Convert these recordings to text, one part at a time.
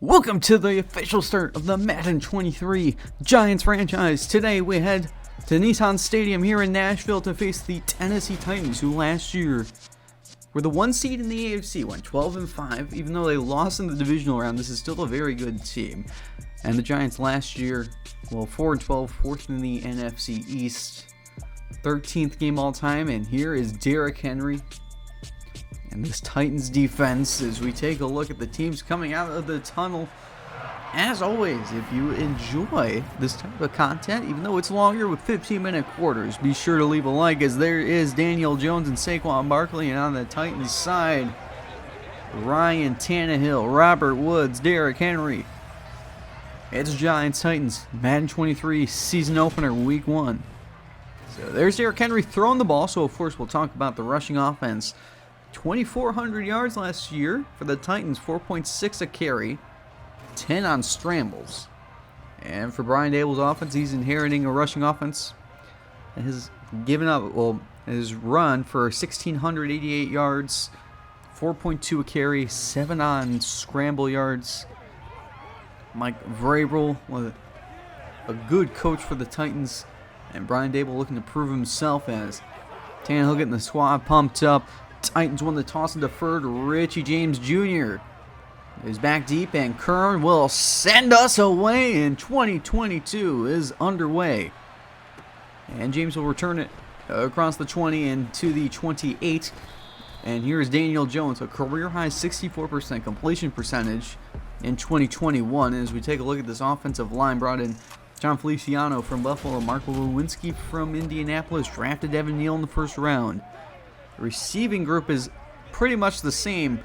Welcome to the official start of the Madden 23 Giants franchise. Today we head to Nissan Stadium here in Nashville to face the Tennessee Titans, who last year were the 1 seed in the AFC, went 12-5. Even though they lost in the divisional round, this is still a very good team. And the Giants last year, well, 4-12, 4th in the NFC East, 13th game all time. And here is Derrick Henry and this Titans defense as we take a look at the teams coming out of the tunnel. As always, if you enjoy this type of content, even though it's longer with 15-minute quarters, be sure to leave a like, as there is Daniel Jones and Saquon Barkley, and on the Titans side, Ryan Tannehill, Robert Woods, Derrick Henry. It's Giants Titans Madden 23 season opener week 1. So there's Derrick Henry throwing the ball. So of course we'll talk about the rushing offense. 2,400 yards last year for the Titans, 4.6 a carry, 10 on scrambles. And for Brian Daboll's offense, he's inheriting a rushing offense and has given up, his run for 1,688 yards, 4.2 a carry, 7 on scramble yards. Mike Vrabel, a good coach for the Titans, and Brian Daboll looking to prove himself as Tannehill getting the squad pumped up. Titans won the toss and deferred. Richie James Jr. is back deep, and Kern will send us away, and 2022 is underway. And James will return it across the 20 and to the 28. And here's Daniel Jones, a career-high 64% completion percentage in 2021. As we take a look at this offensive line, brought in John Feliciano from Buffalo, Mark Lewinsky from Indianapolis, drafted Evan Neal in the first round. The receiving group is pretty much the same.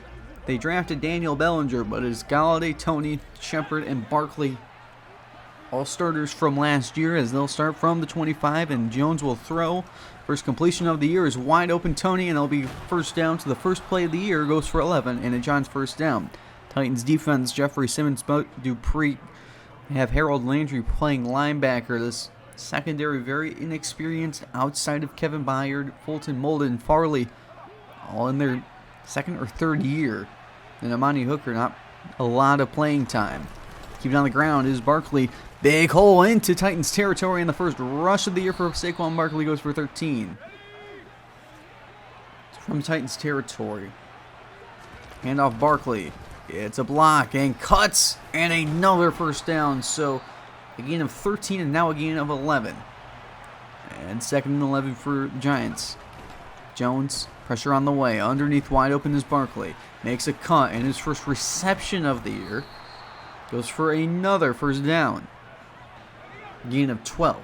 They drafted Daniel Bellinger, but it's Galladay, Toney, Shepard, and Barkley, all starters from last year, as they'll start from the 25, and Jones will throw. First completion of the year is wide open Toney, and it'll be first down. To the first play of the year, goes for 11, and a Giants first down. Titans defense, Jeffrey Simmons, Dupree, have Harold Landry playing linebacker. This secondary very inexperienced outside of Kevin Byard, Fulton, Molden, Farley, all in their second or third year. And Amani Hooker, not a lot of playing time. Keeping on the ground is Barkley. Big hole into Titans territory, in the first rush of the year for Saquon Barkley goes for 13. It's from Titans territory. Handoff Barkley. It's a block and cuts, and another first down. So a gain of 13 and now a gain of 11. And second and 11 for the Giants. Jones, pressure on the way. Underneath, wide open is Barkley. Makes a cut, and his first reception of the year goes for another first down. Gain of 12.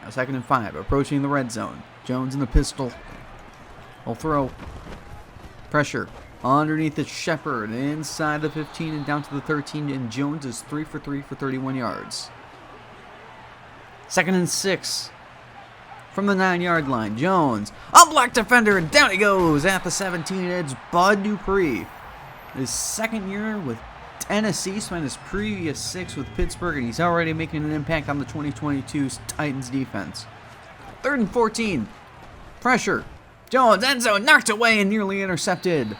Now second and 5, approaching the red zone. Jones in the pistol. Will throw. Pressure. Underneath the Shepard, inside the 15 and down to the 13, and Jones is 3 for 3 for 31 yards. Second and 6 from the 9-yard line. Jones, a block defender, and down he goes at the 17. It's Bud Dupree. His second year with Tennessee, spent his previous 6 with Pittsburgh, and he's already making an impact on the 2022 Titans defense. Third and 14. Pressure. Jones, end zone, knocked away and nearly intercepted.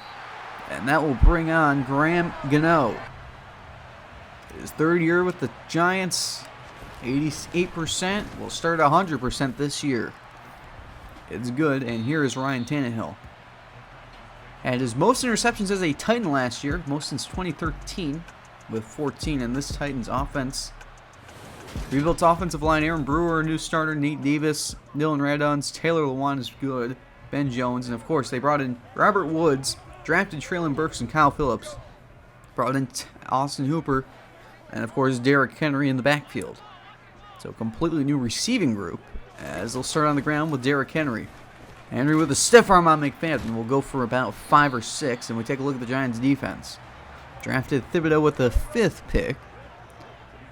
And that will bring on Graham Gano. His third year with the Giants, 88%. Will start 100% this year. It's good. And here is Ryan Tannehill. Had his most interceptions as a Titan last year, most since 2013, with 14. And this Titans offense, rebuilt offensive line: Aaron Brewer, a new starter, Nate Davis, Dylan Raduns, Taylor Lewan is good, Ben Jones, and of course they brought in Robert Woods, drafted Traylon Burks and Kyle Phillips, brought in Austin Hooper, and of course Derrick Henry in the backfield. So completely new receiving group, as they'll start on the ground with Derrick Henry. Henry with a stiff arm on McFadden will go for about 5 or 6, and we take a look at the Giants defense. Drafted Thibodeau with the 5th pick.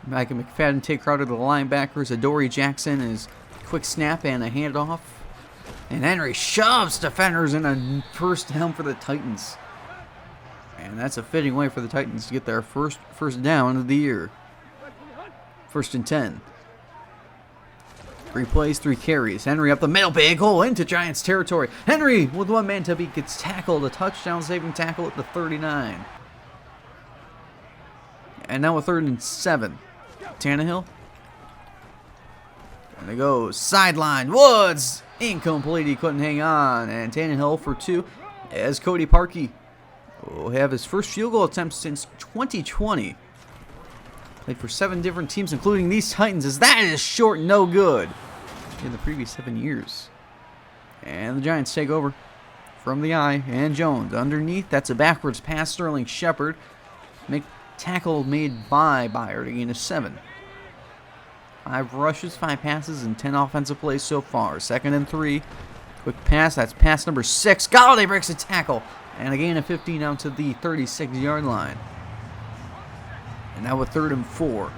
Mike and McFadden take Crowder to the linebackers. Adoree Jackson is quick snap and a handoff. And Henry shoves defenders in a first down for the Titans. And that's a fitting way for the Titans to get their first down of the year. First and 10. 3 plays, 3 carries. Henry up the middle, big hole into Giants territory. Henry with one man to beat, gets tackled. A touchdown saving tackle at the 39. And now a 3rd and 7. Tannehill. And it goes sideline. Woods. Incomplete. He couldn't hang on. And Tannehill for 2 as Cody Parkey will have his first field goal attempt since 2020. Played for 7 different teams, including these Titans, as that is short, no good in the previous 7 years. And the Giants take over from the eye. And Jones underneath. That's a backwards pass. Sterling Shepard. Tackle made by Byard to gain a 7. 5 rushes, 5 passes, and 10 offensive plays so far. 2nd and 3. Quick pass. That's pass number 6. Galladay breaks a tackle. And a gain of 15 out to the 36-yard line. And now a 3rd and 4.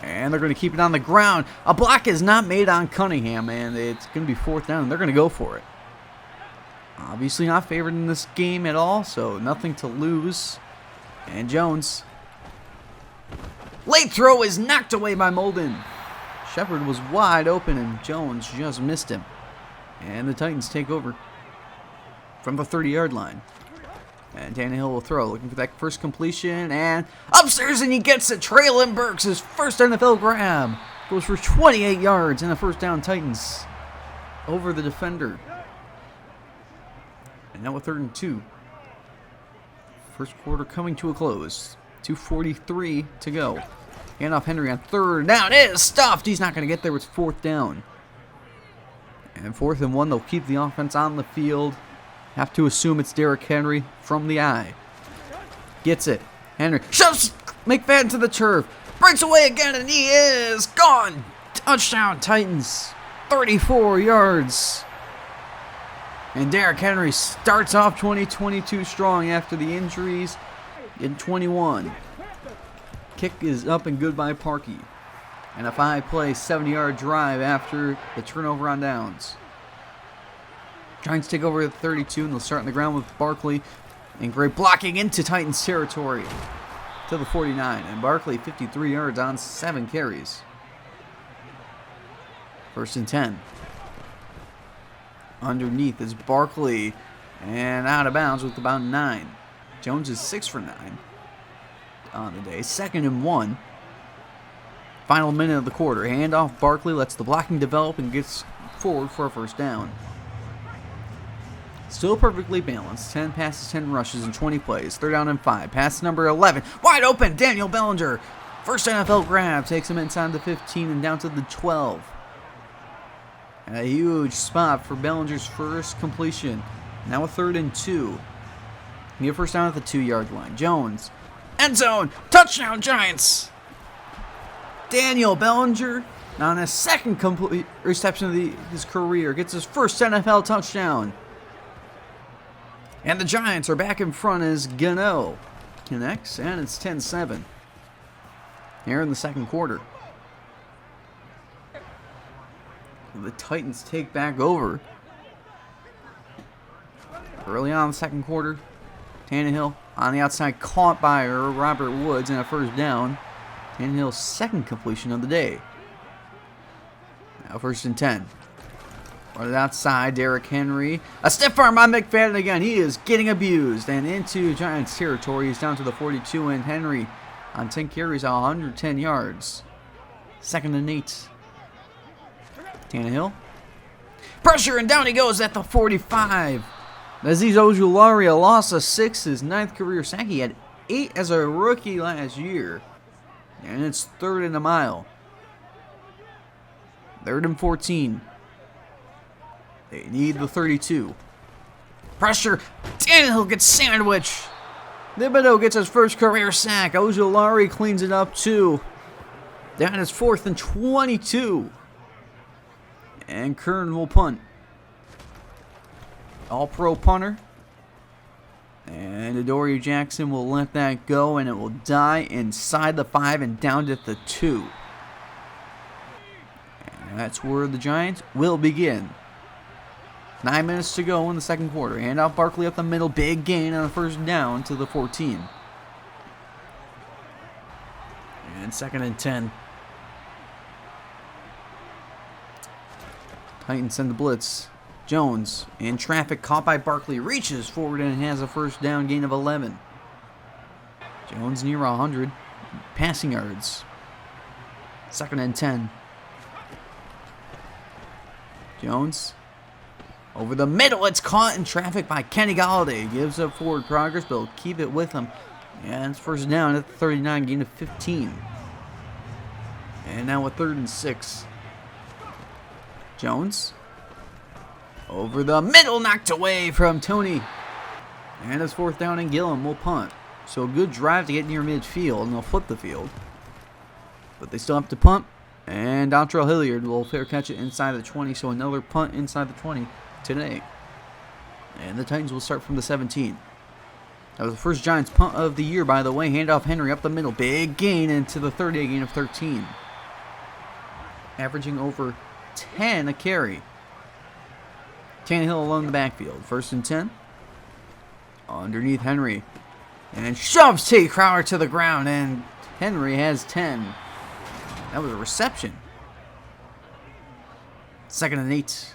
And they're going to keep it on the ground. A block is not made on Cunningham, and it's going to be 4th down, and they're going to go for it. Obviously not favored in this game at all, so nothing to lose. And Jones. Late throw is knocked away by Molden. Shepard was wide open, and Jones just missed him. And the Titans take over from the 30-yard line. And Tannehill will throw, looking for that first completion, and upstairs, and he gets it. Traylon Burks, his first NFL grab, goes for 28 yards and a 1st down. Titans over the defender. And now a 3rd and 2. First quarter coming to a close. 2:43 to go. Hand off Henry on 3rd down. It is stuffed. He's not going to get there. It's 4th down. And 4th and 1. They'll keep the offense on the field. Have to assume it's Derrick Henry from the eye. Gets it. Henry shoves McFadden to the turf. Breaks away again, and he is gone. Touchdown, Titans. 34 yards. And Derrick Henry starts off 2022 strong after the injuries in 21. Kick is up and good by Parkey. And a 5-play, 70-yard drive after the turnover on downs. Giants take over at 32, and they'll start on the ground with Barkley. And great blocking into Titans territory to the 49. And Barkley 53 yards on 7 carries. 1st and 10. Underneath is Barkley. And out of bounds with about 9. Jones is 6 for 9 on the day. 2nd and 1. Final minute of the quarter. Hand off Barkley. Lets the blocking develop and gets forward for a 1st down. Still perfectly balanced. 10 passes, 10 rushes, and 20 plays. 3rd down and 5. Pass number 11. Wide open. Daniel Bellinger. First NFL grab. Takes him inside the 15 and down to the 12. And a huge spot for Bellinger's first completion. Now a 3rd and 2. He get 1st down at the 2-yard line. Jones. End zone. Touchdown, Giants. Daniel Bellinger on his 2nd complete reception of his career. Gets his first NFL touchdown. And the Giants are back in front as Gano connects, and it's 10-7 here in the 2nd quarter. The Titans take back over. Early on in the 2nd quarter, Tannehill on the outside, caught by Robert Woods, and a 1st down. Tannehill's 2nd completion of the day. Now 1st and 10. On the outside, Derrick Henry. A stiff arm on McFadden again. He is getting abused. And into Giants territory. He's down to the 42. And Henry on 10 carries, 110 yards. 2nd and 8. Tannehill. Pressure, and down he goes at the 45. Azeez Ojulari, a loss of 6, his 9th career sack. He had 8 as a rookie last year. And it's 3rd and a mile. 3rd and 14. They need the 32. Pressure. Tannehill gets sandwiched. Thibodeau gets his first career sack. Ojulari cleans it up too. Down is 4th and 22. And Kern will punt. All-pro punter. And Adoree Jackson will let that go, and it will die inside the 5 and down at the 2. And that's where the Giants will begin. 9 minutes to go in the 2nd quarter. Hand off Barkley up the middle. Big gain on the 1st down to the 14. And 2nd and 10. Titans send the blitz. Jones in traffic, caught by Barkley, reaches forward and has a 1st down, gain of 11. Jones near 100 passing yards. 2nd and 10. Jones over the middle. It's caught in traffic by Kenny Golladay. Gives up forward progress, but will keep it with him. And it's 1st down at the 39, gain of 15. And now a 3rd and 6. Jones over the middle, knocked away from Tony. And it's 4th down, and Gillum will punt. So a good drive to get near midfield, and they'll flip the field. But they still have to punt. And Dontrell Hilliard will fair catch it inside the 20. So another punt inside the 20 today. And the Titans will start from the 17. That was the first Giants punt of the year, by the way. Handoff Henry up the middle. Big gain into the 30, a gain of 13. Averaging over 10 a carry. Tannehill along the backfield. 1st and 10. Underneath Henry. And shoves T. Crowder to the ground. And Henry has 10. That was a reception. 2nd and 8.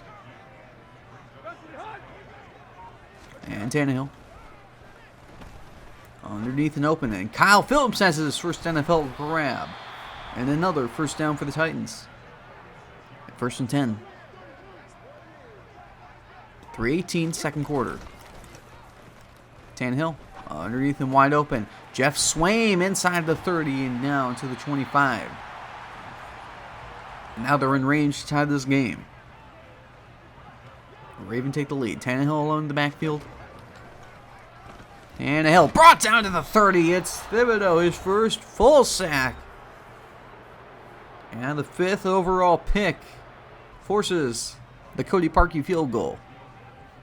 And Tannehill underneath and open. And Kyle Phillips has his first NFL grab. And another 1st down for the Titans. 1st and 10. 3:18, 2nd quarter. Tannehill underneath and wide open. Jeff Swaim inside the 30 and down to the 25. Now they're in range to tie this game. Ravens take the lead. Tannehill alone in the backfield. Tannehill brought down to the 30. It's Thibodeau, his first full sack. And the 5th overall pick forces the Cody Parkey field goal.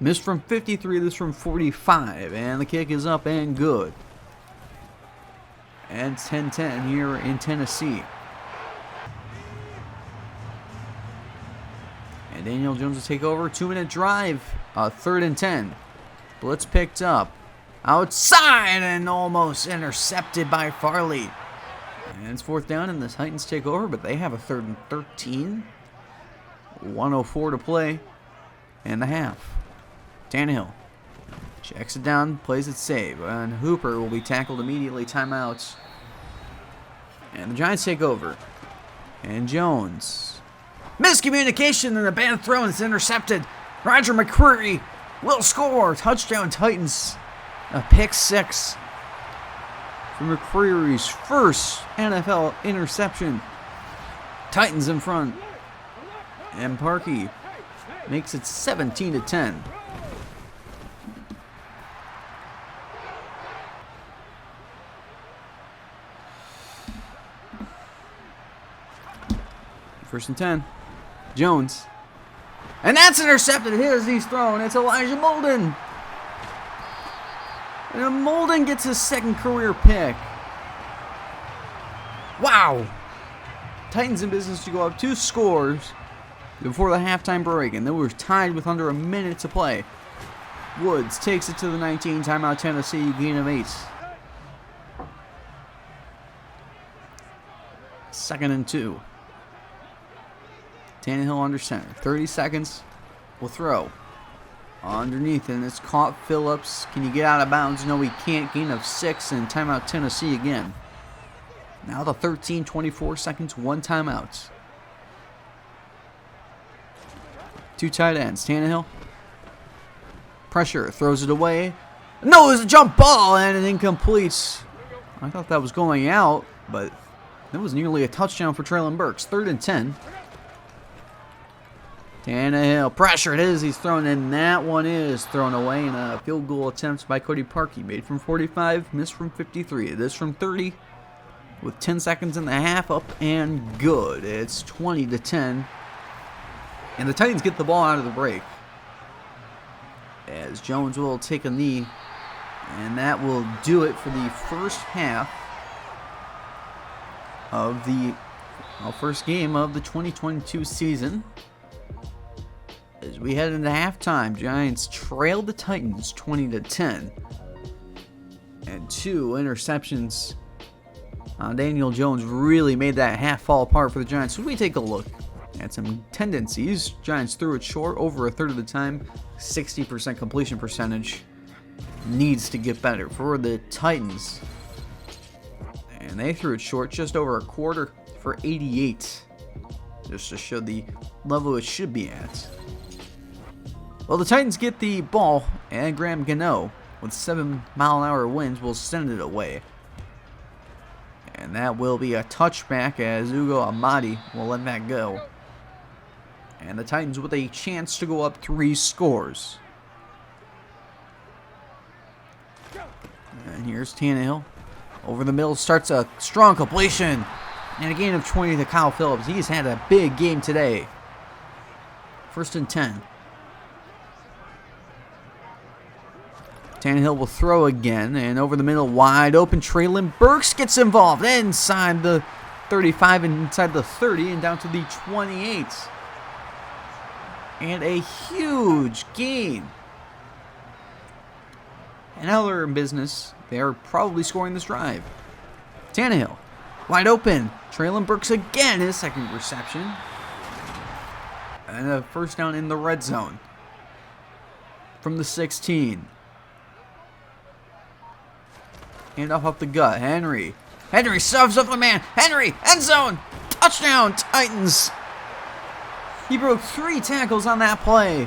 Missed from 53, this from 45. And the kick is up and good. And 10-10 here in Tennessee. And Daniel Jones will take over. 2-minute drive. 3rd and 10. Blitz picked up. Outside and almost intercepted by Farley. And it's 4th down and the Titans take over, but they have a 3rd and 13. 1:04 to play in the half. Tannehill checks it down, plays it safe. And Hooper will be tackled immediately. Timeouts. And the Giants take over. And Jones. Miscommunication and a bad throw, and it's intercepted. Roger McCreary will score. Touchdown Titans. A pick 6 for McCreary's first NFL interception. Titans in front. And Parkey makes it 17-10. First and 10. Jones. And that's intercepted. Here's he's thrown. It's Elijah Molden. And Molden gets his 2nd career pick. Wow. Titans in business to go up 2 scores before the halftime break. And they were tied with under a minute to play. Woods takes it to the 19. Timeout Tennessee. Gain of 8. 2nd and 2. Tannehill under center. 30 seconds. Will throw. Underneath, and it's caught. Phillips. Can you get out of bounds? No, he can't. Gain of 6, and timeout Tennessee again. Now the 13, 24 seconds, 1 timeout. 2 tight ends. Tannehill. Pressure. Throws it away. No, it's a jump ball, and it incomplete. I thought that was going out, but that was nearly a touchdown for Traylon Burks. 3rd and 10. Tannehill, pressure, it is, he's thrown, and that one is thrown away in a field goal attempt by Cody Parkey. Made from 45, missed from 53. This from 30, with 10 seconds in the half, up and good. It's 20-10, and the Titans get the ball out of the break. As Jones will take a knee, and that will do it for the first half of the first game of the 2022 season. As we head into halftime, Giants trailed the Titans 20-10. And 2 interceptions. Daniel Jones really made that half fall apart for the Giants. So we take a look at some tendencies. Giants threw it short over a third of the time. 60% completion percentage. Needs to get better. For the Titans, And they threw it short, just over a quarter for 88. Just to show the level it should be at. Well, the Titans get the ball, and Graham Gano, with 7-mile-an-hour winds, will send it away. And that will be a touchback as Ugo Amadi will let that go. And the Titans with a chance to go up 3 scores. And here's Tannehill. Over the middle, starts a strong completion. And a gain of 20 to Kyle Phillips. He's had a big game today. 1st and 10. Tannehill will throw again, and over the middle, wide open. Treylon Burks gets involved inside the 35 and inside the 30 and down to the 28. And a huge gain. And now they're in business. They're probably scoring this drive. Tannehill, wide open. Treylon Burks again, his second reception. And a first down in the red zone. From the 16. Handoff up the gut. Henry shoves up the man. Henry, end zone. Touchdown, Titans. He broke 3 tackles on that play.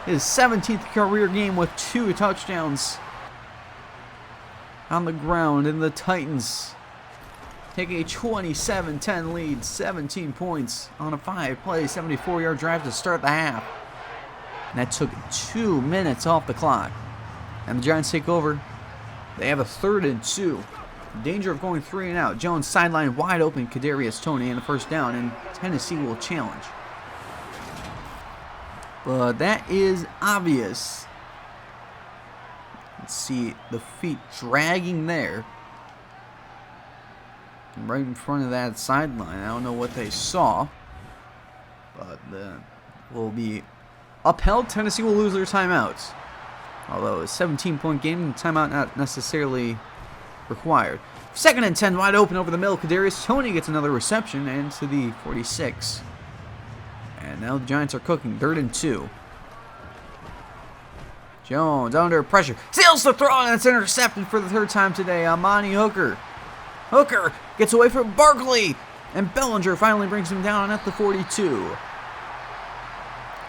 His 17th career game with 2 touchdowns. On the ground, and the Titans take a 27-10 lead. 17 points on a 5-play, 74-yard drive to start the half. And that took 2 minutes off the clock. And the Giants take over. They have a 3rd and 2. Danger of going 3 and out. Jones sideline wide open. Kadarius Toney and a first down, and Tennessee will challenge. But that is obvious. Let's see the feet dragging there. Right in front of that sideline. I don't know what they saw. But will be upheld. Tennessee will lose their timeouts. Although a 17-point game, timeout not necessarily required. 2nd and 10, wide open over the middle. Kadarius Toney gets another reception and to the 46. And now the Giants are cooking. 3rd and 2. Jones under pressure. Steals the throw, and it's intercepted for the 3rd time today. Amani Hooker. Hooker gets away from Barkley. And Bellinger finally brings him down at the 42.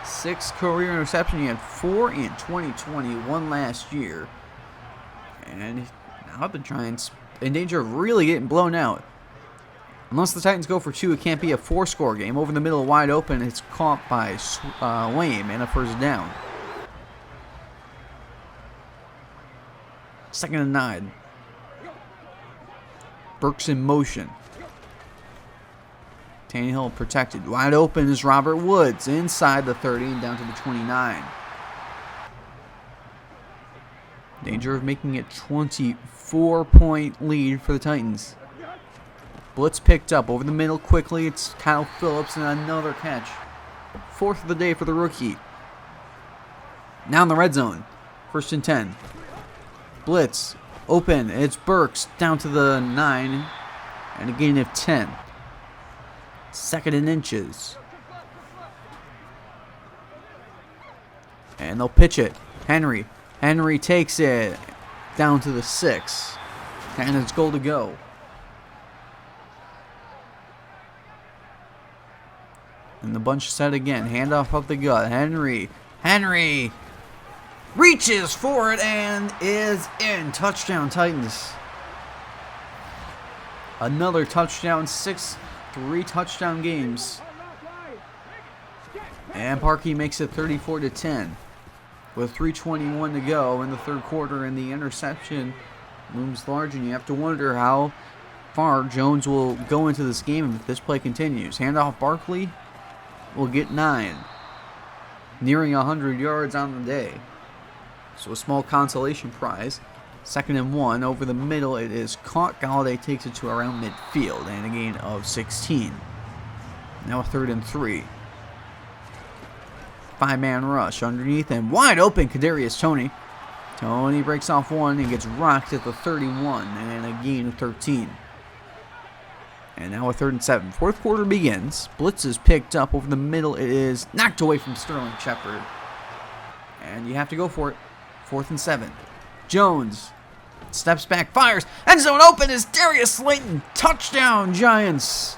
6 career interception. He had 4 in 2020, 1 last year. And now the Giants in danger of really getting blown out. Unless the Titans go for 2, it can't be a 4-score game. Over the middle, wide open. It's caught by Wayne and a first down. 2nd and 9. Burks in motion. Tannehill protected. Wide open is Robert Woods inside the 30 and down to the 29. Danger of making it 24-point lead for the Titans. Blitz picked up over the middle quickly. It's Kyle Phillips and another catch. 4th of the day for the rookie. Now in the red zone. 1st and 10. Blitz open. It's Burks down to the 9 and a gain of 10. 2nd and inches. And they'll pitch it. Henry takes it down to the 6. And it's goal to go. And the bunch set again. Handoff up the gut. Henry reaches for it and is in. Touchdown, Titans. Another touchdown. 3 touchdown games. And Parkey makes it 34-10. With 3:21 to go in the 3rd quarter, and the interception looms large, and you have to wonder how far Jones will go into this game if this play continues. Handoff Barkley will get 9. Nearing 100 yards on the day. So a small consolation prize. 2nd and 1 over the middle. It is caught. Galladay takes it to around midfield and a gain of 16. Now a 3rd and 3. 5-man rush underneath and wide open. Kadarius Toney. Toney breaks off one and gets rocked at the 31 and a gain of 13. And now a 3rd and 7. 4th quarter begins. Blitz is picked up over the middle. It is knocked away from Sterling Shepard. And you have to go for it. 4th and 7. Jones Steps back, fires. End zone open is Darius Slayton. Touchdown, Giants.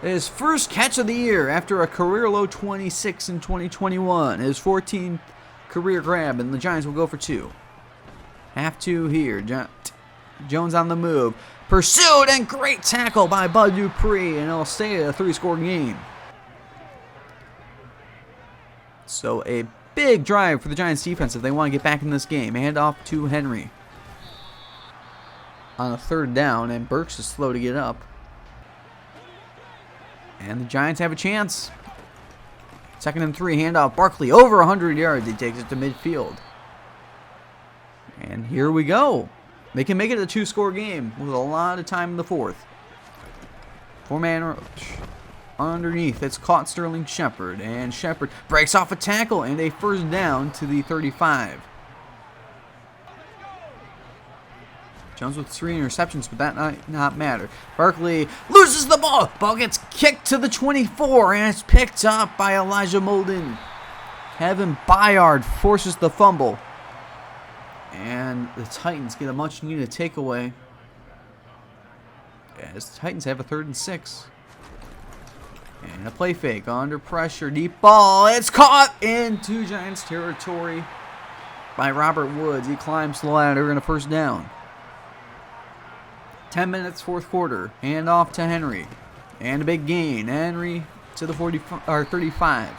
His first catch of the year after a career-low 26 in 2021. His 14th career grab, and the Giants will go for 2. Have to here. Jones on the move. Pursued and great tackle by Bud Dupree, and it'll stay a 3-score game. So a big drive for the Giants defense if they want to get back in this game. Hand off to Henry on a 3rd down, and Burks is slow to get up. And the Giants have a chance. 2nd and 3, handoff. Barkley over 100 yards. He takes it to midfield. And here we go. They can make it a 2-score game with a lot of time in the 4th. 4-man rush. Underneath, it's caught Sterling Shepard. And Shepard breaks off a tackle and a 1st down to the 35. Jones with 3 interceptions, but that not matter. Barkley loses the ball. Ball gets kicked to the 24, and it's picked up by Elijah Molden. Kevin Byard forces the fumble. And the Titans get a much-needed takeaway, as the Titans have a 3rd and 6. And a play fake under pressure. Deep ball. It's caught into Giants territory by Robert Woods. He climbs the ladder and a 1st down. 10 minutes, 4th quarter. Hand off to Henry. And a big gain. Henry to the 35.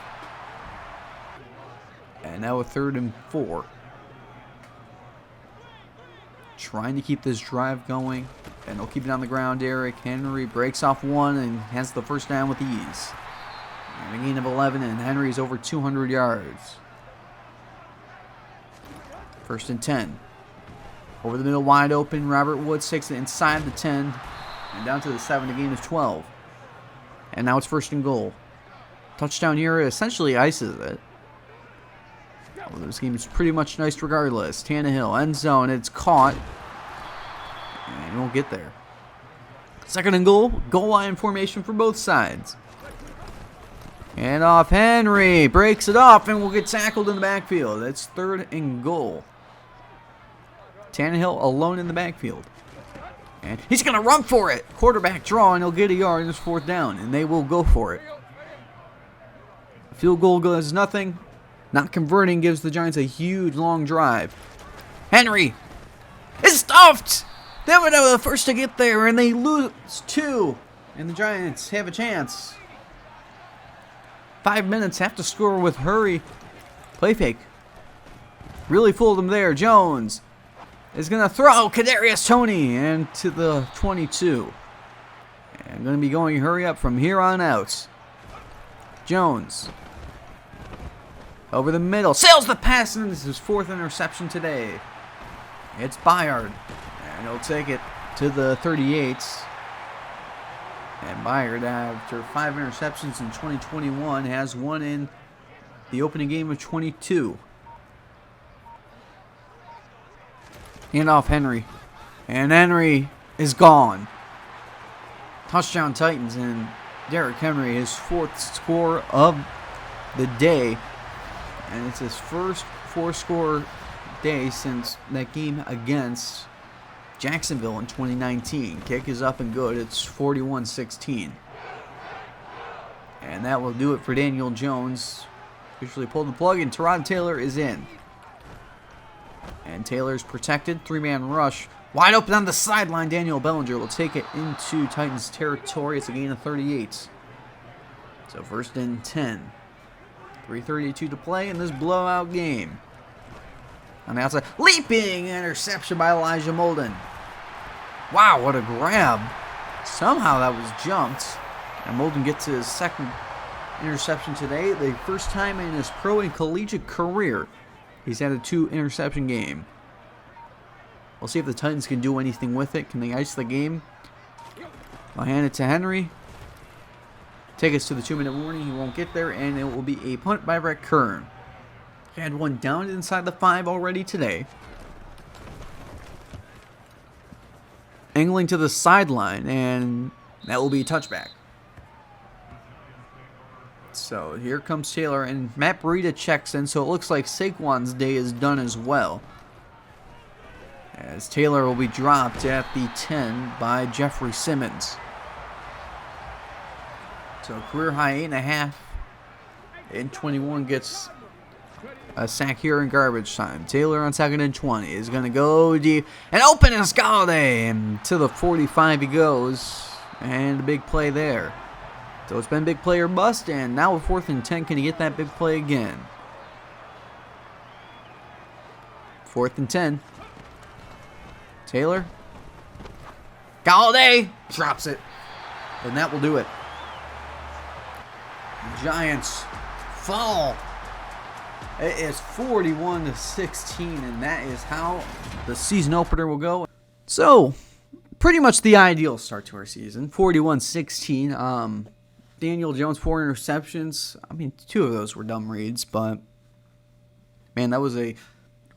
And now a 3rd and 4. Trying to keep this drive going. And they'll keep it on the ground. Derrick Henry breaks off 1 and has the 1st down with ease. And a gain of 11, and Henry's over 200 yards. 1st and 10. Over the middle, wide open. Robert Woods takes it inside the 10 and down to the 7. A gain of 12. And now it's 1st and goal. Touchdown here essentially ices it. Well, this game is pretty much nice regardless. Tannehill, end zone. It's caught. And he won't get there. 2nd and goal. Goal line formation for both sides. And off Henry. Breaks it off and will get tackled in the backfield. It's 3rd and goal. Tannehill alone in the backfield. And he's going to run for it. Quarterback draw, and he'll get a yard, and it's 4th down. And they will go for it. Field goal does nothing. Not converting gives the Giants a huge long drive. Henry is stuffed. They were the first to get there, and they lose 2. And the Giants have a chance. 5 minutes, have to score with hurry. Play fake. Really fooled him there. Jones is going to throw Kadarius Toney into the 22. And going to be going hurry up from here on out. Jones. Over the middle. Sails the pass, and this is his 4th interception today. It's Byard. And he'll take it to the 38. And Byard, after 5 interceptions in 2021, has 1 in the opening game of 22. Hand off Henry. And Henry is gone. Touchdown Titans, and Derrick Henry, his 4th score of the day. And it's his first 4-score day since that game against Jacksonville in 2019. Kick is up and good. It's 41-16. And that will do it for Daniel Jones. Officially pulled the plug, and Tyrod Taylor is in. And Taylor's protected. 3-man rush. Wide open on the sideline. Daniel Bellinger will take it into Titans territory. It's a gain of 38. So 1st and 10. 3:32 to play in this blowout game. On the outside, leaping interception by Elijah Molden. Wow, what a grab. Somehow that was jumped. And Molden gets his 2nd interception today. The first time in his pro and collegiate career he's had a 2-interception game. We'll see if the Titans can do anything with it. Can they ice the game? I'll hand it to Henry. Take us to the 2-minute warning. He won't get there, and it will be a punt by Brett Kern. He had one down inside the 5 already today. Angling to the sideline, and that will be a touchback. So here comes Taylor, and Matt Breida checks in, so it looks like Saquon's day is done as well. as Taylor will be dropped at the 10 by Jeffrey Simmons. So career high 8.5. And 21 gets a sack here in garbage time. Taylor on 2nd and 20 is going to go deep and open as Galladay. And to the 45 he goes. And a big play there. So it's been big play or bust. And now with 4th and 10, can he get that big play again? 4th and 10. Taylor. Galladay drops it. And that will do it. The Giants fall. It is 41-16, and that is how the season opener will go. So, pretty much the ideal start to our season. 41-16. Daniel Jones, 4 interceptions. I mean, 2 of those were dumb reads, but man, that was a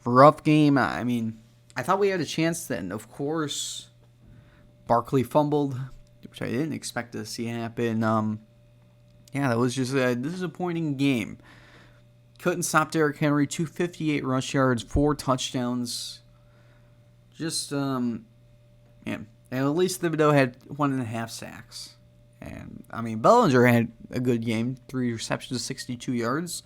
rough game. I mean, I thought we had a chance then. Of course, Barkley fumbled, which I didn't expect to see happen. Yeah, that was just a disappointing game. Couldn't stop Derrick Henry. 258 rush yards, 4 touchdowns. Just, man. And at least Thibodeau had 1.5 sacks. And, I mean, Bellinger had a good game. 3 receptions, 62 yards.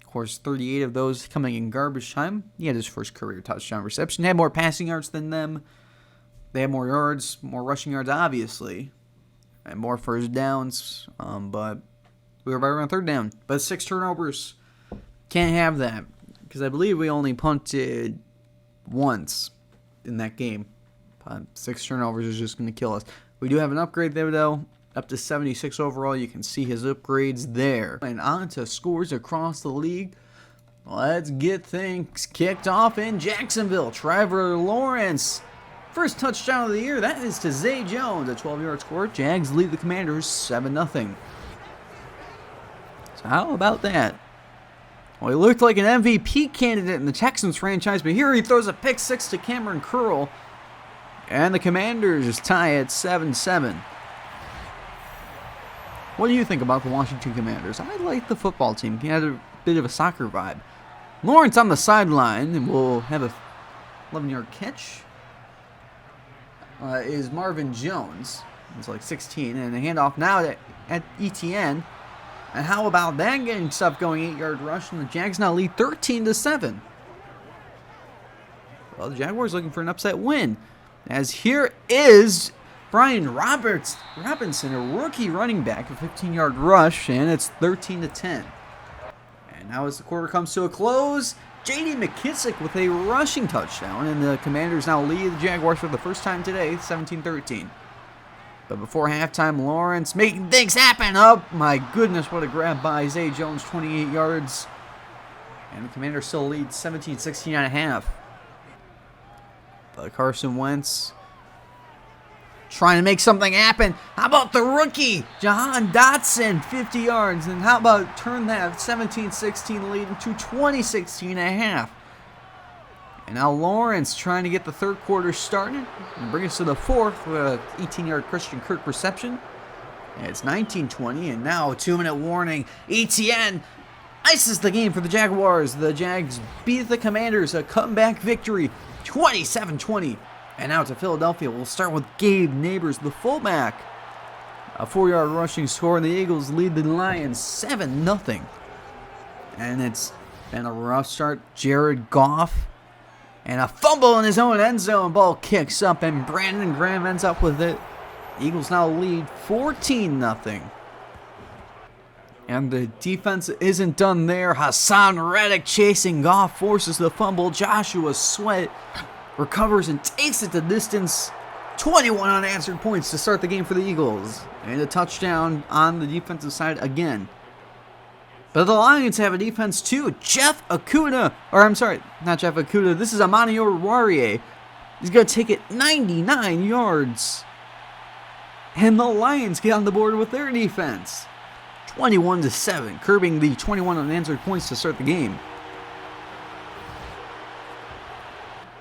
Of course, 38 of those coming in garbage time. He had his first career touchdown reception. Had more passing yards than them. They had more yards, more rushing yards, obviously. And more first downs. But we were right around 3rd down. But 6 turnovers. Can't have that, because I believe we only punted once in that game. 6 turnovers is just going to kill us. We do have an upgrade there, though, up to 76 overall. You can see his upgrades there. And on to scores across the league. Let's get things kicked off in Jacksonville. Trevor Lawrence, first touchdown of the year. That is to Zay Jones, a 12-yard score. Jags lead the Commanders 7-0. So how about that? Well, he looked like an MVP candidate in the Texans franchise, but here he throws a pick 6 to Cameron Curl. And the Commanders tie at 7-7. What do you think about the Washington Commanders? I like the football team. He had a bit of a soccer vibe. Lawrence on the sideline, and we'll have a 11-yard catch. Is Marvin Jones. He's like 16, and a handoff now at ETN. And how about that getting stuff going? 8-yard rush, and the Jags now lead 13-7. Well, the Jaguars looking for an upset win. As here is Brian Robinson, a rookie running back, a 15-yard rush, and it's 13-10. And now as the quarter comes to a close, J.D. McKissick with a rushing touchdown, and the Commanders now lead the Jaguars for the first time today, 17-13. But before halftime, Lawrence making things happen. Oh, my goodness, what a grab by Zay Jones, 28 yards. And the Commanders still lead 17-16 and a half. But Carson Wentz trying to make something happen. How about the rookie, Jahan Dotson, 50 yards. And how about turn that 17-16 lead into 20-16 and a half. And now Lawrence trying to get the 3rd quarter started and bring us to the 4th with an 18-yard Christian Kirk reception. And it's 19-20, and now a 2-minute warning. ETN ices the game for the Jaguars. The Jags beat the Commanders, a comeback victory, 27-20. And now to Philadelphia. We'll start with Gabe Neighbors, the fullback. A 4-yard rushing score, and the Eagles lead the Lions 7-0. And it's been a rough start. Jared Goff. And a fumble in his own end zone. Ball kicks up, and Brandon Graham ends up with it. Eagles now lead 14-0. And the defense isn't done there. Hassan Reddick chasing Goff, forces the fumble. Joshua Sweat recovers and takes it the distance. 21 unanswered points to start the game for the Eagles. And a touchdown on the defensive side again. But the Lions have a defense too. Jeff Okudah, or I'm sorry, not Jeff Okudah. This is Amani Oruwariye. He's going to take it 99 yards. And the Lions get on the board with their defense. 21-7, curbing the 21 unanswered points to start the game.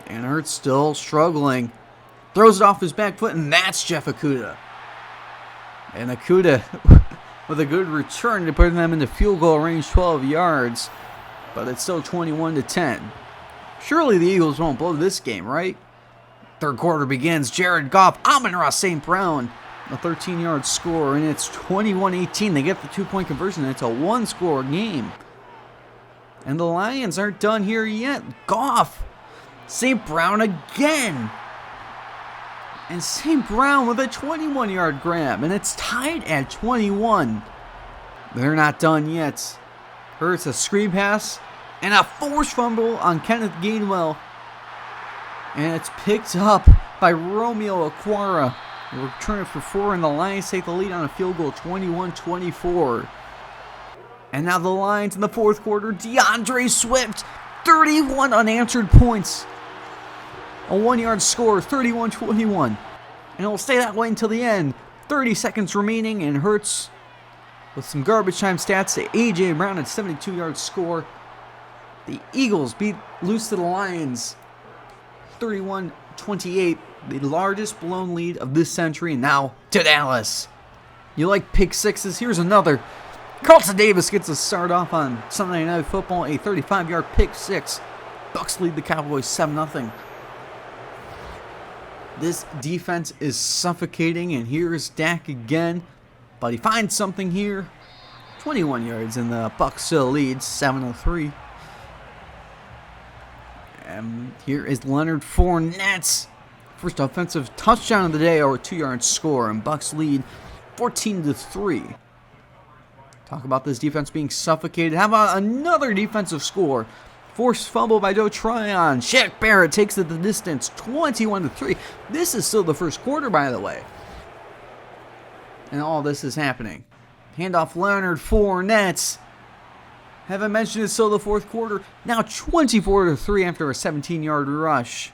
And Hurts still struggling. Throws it off his back foot, and that's Jeff Okudah. And Okudah with a good return to put them into field goal range, 12 yards. But it's still 21-10. Surely the Eagles won't blow this game, right? Third quarter begins. Jared Goff, Amon-Ra St. Brown, a 13-yard score, and it's 21-18. They get the 2-point conversion, and it's a one-score game. And the Lions aren't done here yet. Goff, St. Brown again. And St. Brown with a 21-yard grab, and it's tied at 21. They're not done yet. Hurts a screen pass and a forced fumble on Kenneth Gainwell. And it's picked up by Romeo Okwara. They return it for 4, and the Lions take the lead on a field goal, 21-24. And now the Lions in the fourth quarter, DeAndre Swift, 31 unanswered points. A 1-yard score, 31-21. And it will stay that way until the end. 30 seconds remaining, and Hurts with some garbage time stats to A.J. Brown at 72-yard score. The Eagles lose to the Lions 31-28, the largest blown lead of this century, and now to Dallas. You like pick sixes? Here's another. Carlton Davis gets a start off on Sunday Night Football, a 35-yard pick six. Bucs lead the Cowboys 7-0. This defense is suffocating, and here's Dak again, but he finds something here. 21 yards, and the Bucs still lead 7-3. And here is Leonard Fournette's first offensive touchdown of the day, or a 2-yard score, and Bucs lead 14-3. Talk about this defense being suffocated. How about another defensive score? Forced fumble by Joe Tryon. Shaq Barrett takes it the distance, 21-3. This is still the first quarter, by the way. And all this is happening. Handoff Leonard Fournette. Haven't mentioned it's still the fourth quarter. Now 24-3 after a 17-yard rush.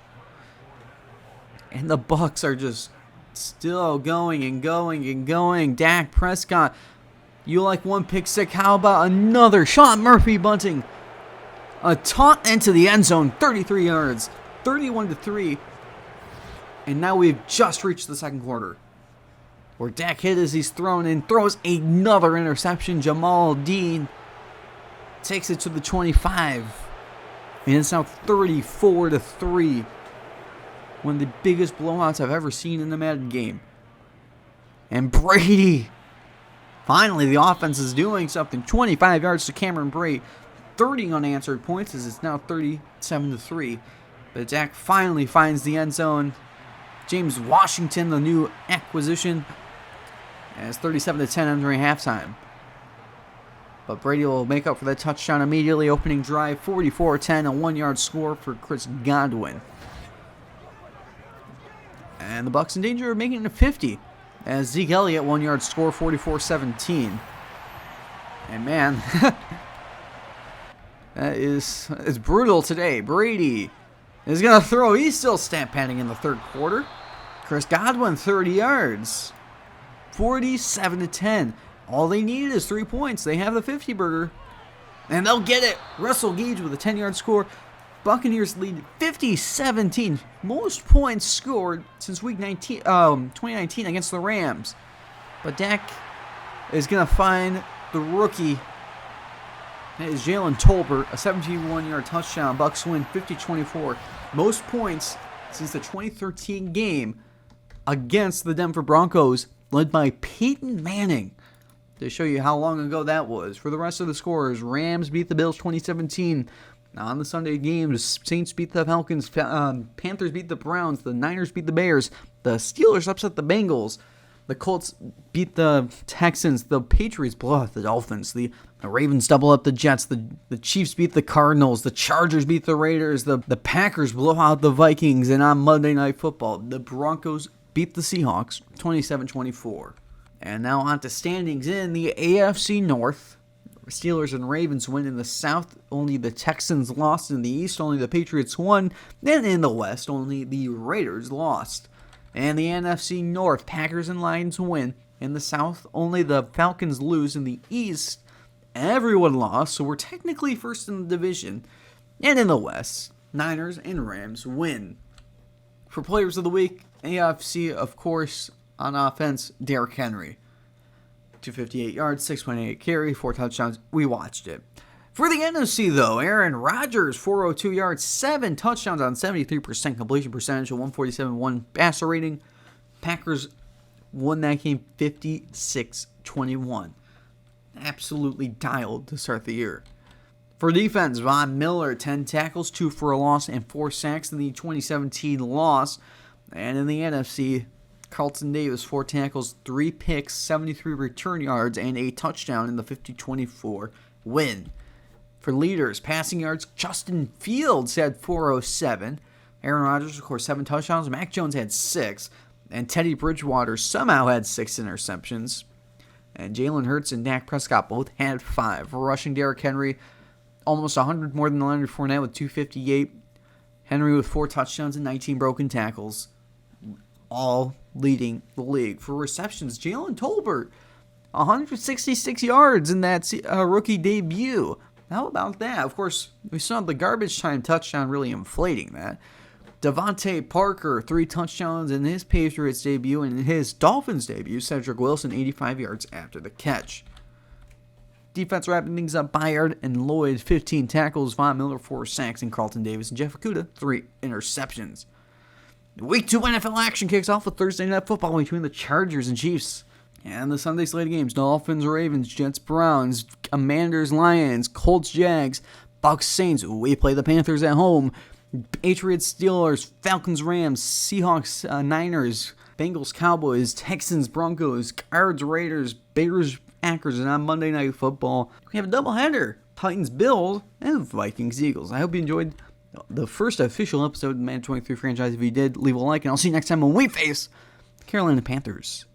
And the Bucs are just still going and going and going. Dak Prescott, you like one pick six? How about another? Sean Murphy bunting. A taunt into the end zone, 33 yards, 31-3. And now we've just reached the second quarter, where Dak hit as he's thrown and throws another interception. Jamal Dean takes it to the 25. And it's now 34-3. One of the biggest blowouts I've ever seen in the Madden game. And Brady. Finally, the offense is doing something. 25 yards to Cameron Brate. 30 unanswered points as it's now 37-3. But Dak finally finds the end zone. James Washington, the new acquisition, and it's 37-10 entering halftime. But Brady will make up for that touchdown immediately. Opening drive, 44-10, a 1-yard score for Chris Godwin. And the Bucs in danger of making it 50. As Zeke Elliott, 1-yard score, 44-17. And man, it's brutal today. Brady is going to throw. He's still stamp padding in the third quarter. Chris Godwin, 30 yards. 47-10. All they needed is 3 points. They have the 50-burger. And they'll get it. Russell Gage with a 10-yard score. Buccaneers lead 50-17. Most points scored since week 2019 against the Rams. But Dak is going to find the rookie. That is Jalen Tolbert, a 71-yard touchdown. Bucs win 50-24. Most points since the 2013 game against the Denver Broncos, led by Peyton Manning. To show you how long ago that was. For the rest of the scores, Rams beat the Bills 2017. On the Sunday games, Saints beat the Falcons, Panthers beat the Browns, the Niners beat the Bears, the Steelers upset the Bengals, the Colts beat the Texans, the Patriots blow out the Dolphins, the Ravens double up the Jets, the Chiefs beat the Cardinals, the Chargers beat the Raiders, the Packers blow out the Vikings, and on Monday Night Football, the Broncos beat the Seahawks 27-24. And now on to standings in the AFC North. Steelers and Ravens win in the South. Only the Texans lost. In the East, only the Patriots won. And in the West, only the Raiders lost. And the NFC North, Packers and Lions win. In the South, only the Falcons lose. In the East, everyone lost, so we're technically first in the division. And in the West, Niners and Rams win. For Players of the Week, AFC, of course, on offense, Derrick Henry. 258 yards, 6.8 carry, 4 touchdowns. We watched it. For the NFC, though, Aaron Rodgers, 402 yards, 7 touchdowns on 73% completion percentage, a 147-1 passer rating. Packers won that game 56-21. Absolutely dialed to start the year. For defense, Von Miller, 10 tackles, 2 for a loss, and 4 sacks in the 2017 loss. And in the NFC, Carlton Davis, 4 tackles, 3 picks, 73 return yards, and a touchdown in the 50-24 win. For leaders, passing yards, Justin Fields had 407. Aaron Rodgers, of course, 7 touchdowns. Mac Jones had 6. And Teddy Bridgewater somehow had 6 interceptions. And Jalen Hurts and Dak Prescott both had 5. For rushing, Derrick Henry, almost 100 more than Leonard Fournette with 258. Henry with 4 touchdowns and 19 broken tackles, all leading the league. For receptions, Jalen Tolbert, 166 yards in that rookie debut. How about that? Of course, we saw the garbage time touchdown really inflating that. Devontae Parker, 3 touchdowns in his Patriots debut, and in his Dolphins debut, Cedric Wilson, 85 yards after the catch. Defense wrapping things up, Byard and Lloyd, 15 tackles, Von Miller, 4 sacks, and Carlton Davis and Jeff Okudah, 3 interceptions. Week 2 NFL action kicks off with Thursday Night Football between the Chargers and Chiefs. And the Sunday slate of games, Dolphins, Ravens, Jets, Browns, Commanders, Lions, Colts, Jags, Bucks, Saints. We play the Panthers at home. Patriots, Steelers, Falcons, Rams, Seahawks, Niners, Bengals, Cowboys, Texans, Broncos, Cards, Raiders, Bears, Packers. And on Monday Night Football, we have a doubleheader. Titans, Bills, and Vikings, Eagles. I hope you enjoyed the first official episode of the Madden 23 franchise. If you did, leave a like, and I'll see you next time when we face the Carolina Panthers.